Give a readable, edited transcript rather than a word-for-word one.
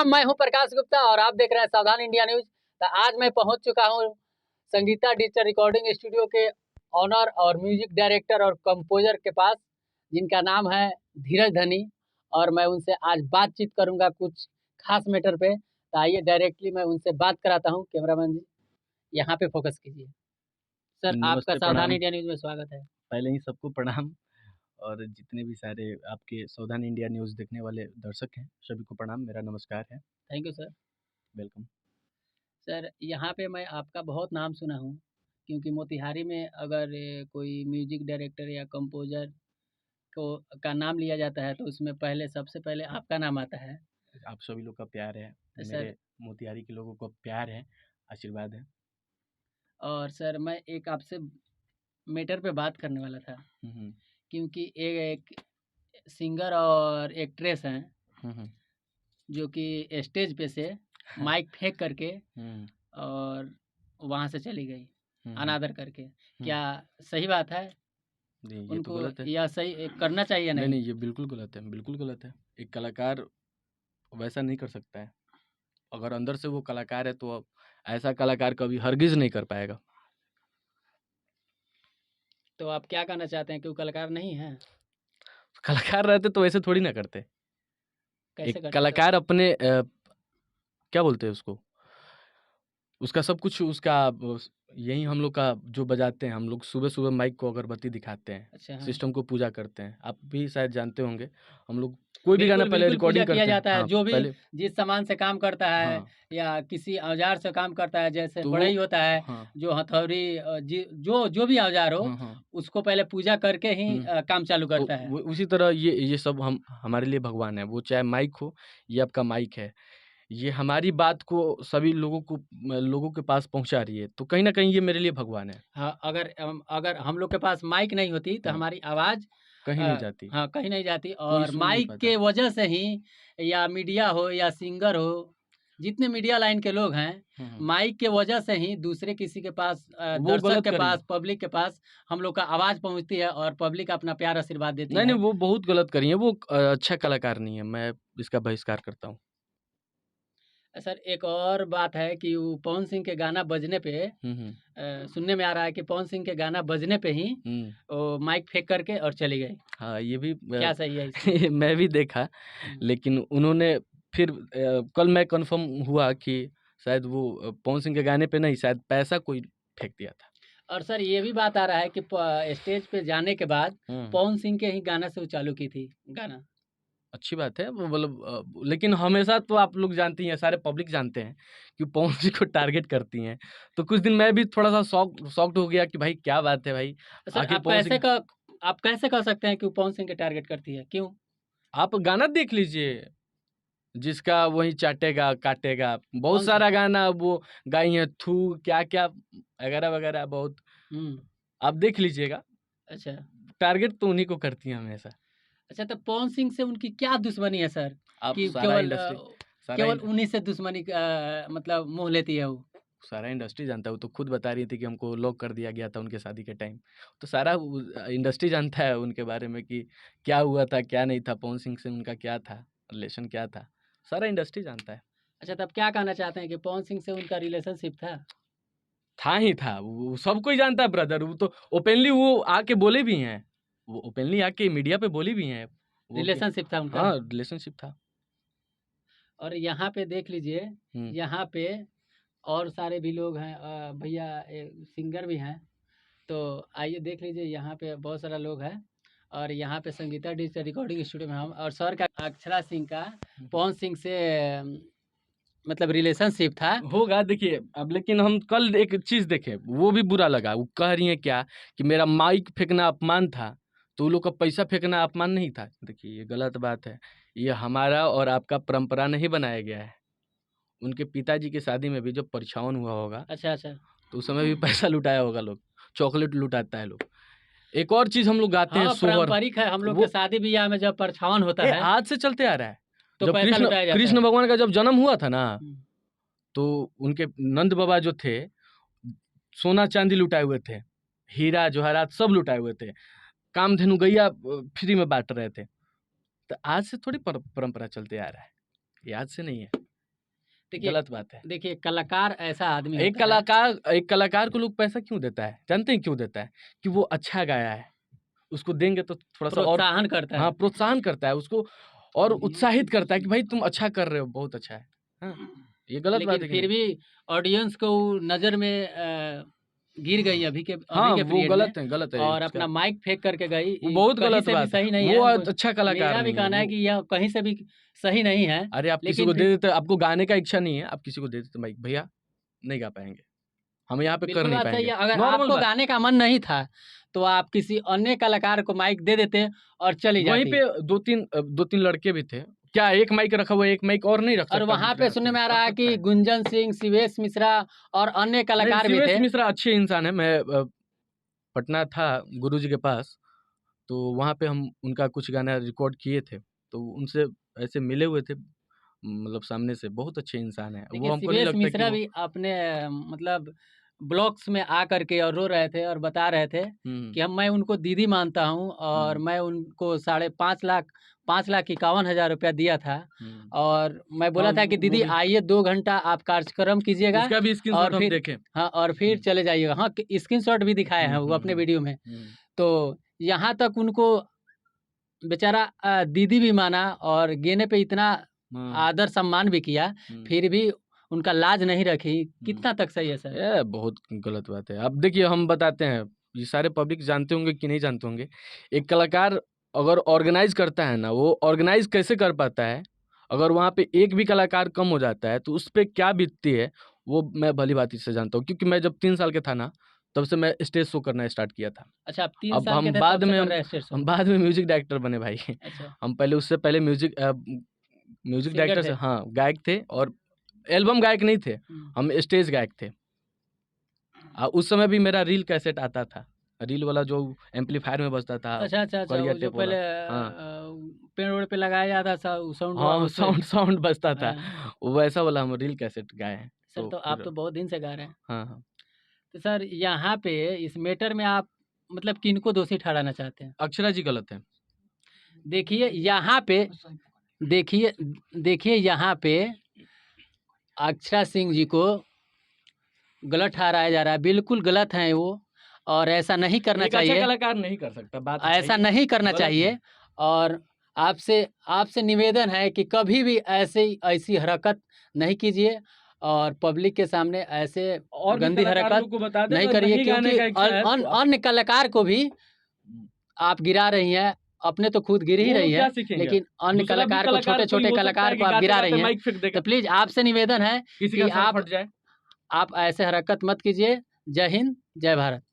प्रणाम, मैं हूं प्रकाश गुप्ता और आप देख रहे हैं सावधान इंडिया न्यूज। तो आज मैं पहुंच चुका हूं संगीता डिजिटल रिकॉर्डिंग स्टूडियो के ऑनर और म्यूजिक डायरेक्टर और कंपोजर के पास, जिनका नाम है धीरज धनी। और मैं उनसे आज बातचीत करूंगा कुछ खास मैटर पे। तो आइए डायरेक्टली मैं उनसे बात कराता हूँ। कैमरामैन जी यहाँ पे फोकस कीजिए। सर, आपका नमस्ते, सावधान प्रणाम। इंडिया न्यूज में स्वागत है। पहले ही सबको प्रणाम और जितने भी सारे आपके सावधान इंडिया न्यूज़ देखने वाले दर्शक हैं, सभी को प्रणाम, मेरा नमस्कार है। Thank you sir. Welcome. Sir, यहाँ पे मैं आपका बहुत नाम सुना हूँ, क्योंकि मोतिहारी में अगर कोई म्यूजिक डायरेक्टर या कंपोजर को का नाम लिया जाता है तो उसमें पहले सबसे पहले आपका नाम आता है। आप सभी लोग का प्यार है, तो सर, मेरे मोतिहारी के लोगों का प्यार है, आशीर्वाद है। और सर मैं एक आपसे मैटर पे बात करने वाला था, हुँ, हुँ। क्योंकि एक सिंगर और एक्ट्रेस हैं हुँ, हुँ। जो कि स्टेज पे से माइक फेंक करके हुँ, और वहाँ से चली गई हुँ, हुँ, अनादर करके। हुँ। क्या सही बात है? नहीं, ये तो उनको गलत है। यह सही करना चाहिए नहीं, नहीं? नहीं, ये बिल्कुल गलत है, बिल्कुल गलत है। एक कलाकार वैसा नहीं कर सकता है। अगर अंदर से वो कलाकार है, तो ऐसा कलाकार कभी हरगिज़ नहीं कर पाएगा। तो आप क्या कहना चाहते हैं कि वो कलाकार नहीं है? कलाकार रहते तो ऐसे थोड़ी ना करते। कैसे एक करते सर? कलाकार अपने क्या बोलते हैं उसको? उसका सब कुछ उसका यही हम लोग का जो बजाते हैं, हम लोग सुबह-सुबह माइक को अगरबत्ती दिखाते हैं, अच्छा, हाँ। सिस्टम को पूजा करते हैं। आप भी शायद जानते होंगे, हम लोग कोई भी गाना बिल्कुल, पहले बिल्कुल पूजा रिकॉर्डिंग किया करते हैं। जाता है। हाँ, जो भी पहले जिस सामान से काम करता है हाँ, या किसी औज़ार से काम करता है, जैसे तो वो बढ़ई होता है, हाँ, जो हथौड़ी जो भी औज़ार हो, हाँ, हाँ। उसको पहले पूजा करके ही हुँ, काम चालू तो करता है। वो उसी तरह ये सब हम हमारे लिए भगवान है। वो चाहे माइक हो, ये आपका माइक है। ये हमारी बात को सभी लोगों के पास पहुँचा रही है, तो कहीं न कहीं ये मेरे लिए भगवान है। हाँ, अगर हम लोग के पास माइक नहीं होती तो हाँ, हमारी आवाज़ कहीं नहीं जाती, हाँ, कहीं नहीं जाती, कोई और सुन नहीं माइक पाता। के वजह से ही, या मीडिया हो या सिंगर हो, जितने मीडिया लाइन के लोग हैं, हुँ, हुँ। माइक के वजह से ही दूसरे किसी के पास, वो दर्शक गलत के कर रही पास, हैं। पब्लिक के पास हम लोग का आवाज़ पहुँचती है और पब्लिक अपना प्यार आशीर्वाद देती नहीं, नहीं, है। वो बहुत गलत करी हैं, वो अच्छा कलाकार नहीं है, मैं इसका बहिष्कार करता हूँ। सर, एक और बात है कि वो पवन सिंह के गाना बजने पे, हुँ, हुँ, सुनने में आ रहा है कि पवन सिंह के गाना बजने पे ही हुँ। वो माइक फेंक करके और चली गई। हाँ, ये भी क्या सही है इसमें? मैं भी देखा, हुँ। लेकिन उन्होंने फिर कल मैं कन्फर्म हुआ कि शायद वो पवन सिंह के गाने पे नहीं, शायद पैसा कोई फेंक दिया था। और सर, ये भी बात आ रहा है कि स्टेज पे जाने के बाद हुँ, पवन सिंह के ही गाना से वो चालू की थी गाना। अच्छी बात है, वो मतलब लेकिन हमेशा तो आप लोग जानती हैं, सारे पब्लिक जानते हैं कि पवन सिंह को टारगेट करती हैं। तो कुछ दिन मैं भी थोड़ा-सा शॉक्ड हो गया कि भाई क्या बात है भाई, सर, आखिर पवन सिंह आप कैसे कह सकते हैं कि वो पवन सिंह के टारगेट करती है? क्यों? आप गाना देख लीजिए। जिसका वही चाटेगा, काटेगा। बहुत कौन सा? सारा गाना वो गाई हैं, थू क्या-क्या वगैरह-वगैरह बहुत। हुँ, आप देख लीजिएगा, अच्छा। टारगेट तो उन्हीं को करती हैं हमेशा। अच्छा, तो पवन सिंह से उनकी क्या दुश्मनी है सर? आप कि सारा केवल इंड उन्हीं से दुश्मनी मतलब मोह लेती है वो? सारा इंडस्ट्री जानता है, वो तो खुद बता रही थी कि हमको लॉक कर दिया गया था उनके शादी के टाइम। तो सारा इंडस्ट्री जानता है उनके बारे में कि क्या हुआ था, क्या नहीं था, पवन सिंह से उनका क्या था, रिलेशन क्या था। सारा इंडस्ट्री जानता है। अच्छा, तब क्या कहना चाहते हैं कि पवन सिंह से उनका रिलेशनशिप था? था ही था, वो सब कोई जानता है ब्रदर, वो तो ओपनली वो आके बोले भी हैं। वो ओपनली आके मीडिया पे बोली भी हैं, वो कि रिलेशनशिप था उनका? हाँ, रिलेशनशिप था। और यहाँ पे देख लीजिए, हुँ, यहाँ पे और सारे भी लोग हैं, भैया सिंगर भी हैं। तो आइए देख लीजिए, यहाँ पे बहुत सारा लोग हैं और यहाँ पे संगीता डिजिटल रिकॉर्डिंग स्टूडियो में हम, और सर का अक्षरा सिंह का पवन सिंह से मतलब रिलेशनशिप था। होगा देखिए अब, लेकिन हम कल एक चीज़ देखे, वो भी बुरा लगा। वो कह रही हैं क्या कि मेरा माइक फेंकना अपमान था, तो उन लोग का पैसा फेंकना अपमान नहीं था। देखिए ये गलत बात है। ये हमारा और आपका परंपरा नहीं बनाया गया है। उनके पिताजी की शादी में भी जब परछावन हुआ होगा, अच्छा, अच्छा। तो उस समय भी पैसा लुटाया होगा लोग, चॉकलेट लुटाता है लोग। एक और चीज़ हम लोग गाते हैं हाँ, सोहर, पारंपरिक है, हम लोग के वो शादी-ब्याह में जब परछावन होता है, आज से चलते आ रहा है। तो जब पैसा लुटाया जाता कृष्ण है। भगवान का जब जन्म हुआ था ना, हुँ। तो उनके नंद बाबा जो थे, सोना-चांदी लुटाए हुए थे, हीरा जवाहरात सब लुटाए हुए थे। कामधेनु गैया फ्री में बाँट रहे थे। तो आज से थोड़ी परंपरा चलते आ रहा है। ये आज से नहीं है। देखिए गलत बात है। देखिए कलाकार ऐसा आदमी एक होता है। कलाकार को लोग पैसा क्यों देता है? जानते हैं क्यों देता है? कि वो अच्छा गाया है। उसको देंगे तो थोड़ा-सा और प्रोत्साहन करता हाँ, है। प्रोत्साहन करता है उसको और उत्साहित करता है कि भाई तुम अच्छा कर रहे हो, बहुत अच्छा है। हाँ, ये गलत बात लेकिन है कि फिर नहीं? भी ऑडियंस को नज़र में गिर गई हाँ, अभी के वो पीरियड में गलत है और उसका। अपना माइक फेंक करके गई। वो बहुत कहीं गलत से भी बात है। सही नहीं वो है। अच्छा कलाकार मेरा भी नहीं है कहना है वो। कि यह कहीं से भी सही नहीं है। अरे आप किसी लेकिन को दे फिर देते आपको गाने का इच्छा नहीं है, आप किसी को दे देते माइक, भैया नहीं गा पाएँगे। हम यहाँ पे कर बिल्कुल नहीं बात सही पाएँगे। है। अगर नॉर्मल आपको बात। गाने का मन नहीं था, तो आप किसी अन्य कलाकार को माइक दे देते और चली वहीं जाती। पे 2-3 लड़के भी थे। क्या एक माइक रखा हुआ है, एक माइक और नहीं रख और सकता वहाँ पे दूसरा सुनने कोई? में आ रख रहा है सकता कि है। गुंजन सिंह, शिवेश मिश्रा और अन्य नहीं, कलाकार भी शिवेश थे। मिश्रा अच्छे इंसान हैं। मैं पटना था गुरुजी के पास, तो वहाँ पे हम उनका कुछ गाना रिकॉर्ड किए थे। तो उनसे ऐसे मिले हुए थे मतलब सामने से, बहुत अच्छे इंसान हैं। वो देखिए हमको नहीं शिवेश लगता कि मिश्रा वो भी अपने मतलब ब्लॉग्स में आ करके और रो रहे थे और बता रहे थे हुँ, कि हम मैं उनको दीदी मानता हूँ और हुँ, मैं उनको 5,51,51 रुपया दिया था हुँ। और मैं हाँ, बोला था कि वो दीदी भी आइए 2 घंटा आप कार्यक्रम कीजिएगा उसका भी और स्क्रीनशॉट हम फिर देखे। हाँ और फिर हुँ, चले जाइएगा। हाँ, स्क्रीनशॉट भी दिखाए हुँ, हैं वो हुँ, अपने हुँ, वीडियो में। हुँ, तो यहाँ तक उनको बेचारा दीदी भी माना और गेने पे इतना हाँ, आदर सम्मान भी किया, हुँ, फिर भी उनका लाज नहीं रखी। हुँ। कितना तक सही है सर? ये बहुत गलत बात है। अब देखिए हम बताते हैं, ये सारे पब्लिक जानते होंगे कि नहीं जानते होंगे। एक कलाकार अगर ऑर्गेनाइज़ करता है ना, वो ऑर्गेनाइज़ कैसे कर पाता है, अगर वहाँ पे एक भी कलाकार कम हो जाता है, तो उस पे क्या बीतती है, वो मैं भली-भाँति से जानता हूँ। क्योंकि मैं जब 3 साल का था ना, तब से मैं स्टेज शो करना स्टार्ट किया था। अच्छा आप 3 अब साल के हम थे तब बाद से में कर रहे हैं स्टेज शो? हम बाद में म्यूज़िक डायरेक्टर बने भाई। अच्छा, हम पहले उससे पहले म्यूज़िक सिंगर डायरेक्टर थे? से हाँ, गायक थे और एल्बम गायक नहीं थे, हुँ। हम स्टेज गायक थे। उस समय भी मेरा रील कैसेट आता था। रील वाला जो एम्पलीफायर में बजता था, अच्छा, करिया वो जो टेप वाला। पहले हाँ, पेड़-वेड़ पे लगाया जाता था साउंड हाँ, उससे साउंड साउंड बजता था। हाँ, वैसा वाला हम रील कैसेट गाए हैं। सर तो तो आप फिर तो बहुत दिन से गा रहे हैं। हाँ, हाँ। तो सर यहाँ पे इस मैटर में आप मतलब किनको दोषी ठहराना चाहते हैं? अक्षरा जी गलत हैं। देखिए यहाँ पे देखिए देखिए यहाँ पे अक्षरा सिंह जी को गलत ठहराया जा रहा है, बिल्कुल गलत हैं वो और ऐसा नहीं करना एक अच्छा चाहिए। कलाकार नहीं कर सकता, बात ऐसा सही है, नहीं करना गलत चाहिए हैं। और आपसे आपसे निवेदन है कि कभी भी ऐसी हरकत नहीं कीजिए और पब्लिक के सामने ऐसे और भी गंदी कलाकारों हरकत को बता दें नहीं अगर करिए नहीं गाने क्योंकि का इच्छा है तो आप अन्य कलाकार को भी हुँ, आप गिरा रही हैं। अपने तो खुद गिर ही वो रही लोग है, क्या सीखेंगे अब? लेकिन अन्य दूसरा भी कलाकार को कलाकार कोई छोटे-छोटे हो सकता कलाकार है को कि आप गिरा गाते-गाते रही हैं। माइक फेंक तो देगा, प्लीज़ आपसे निवेदन है किसी कि का सर फट जाए। आप ऐसे हरकत मत कीजिए। जय हिंद, जय भारत।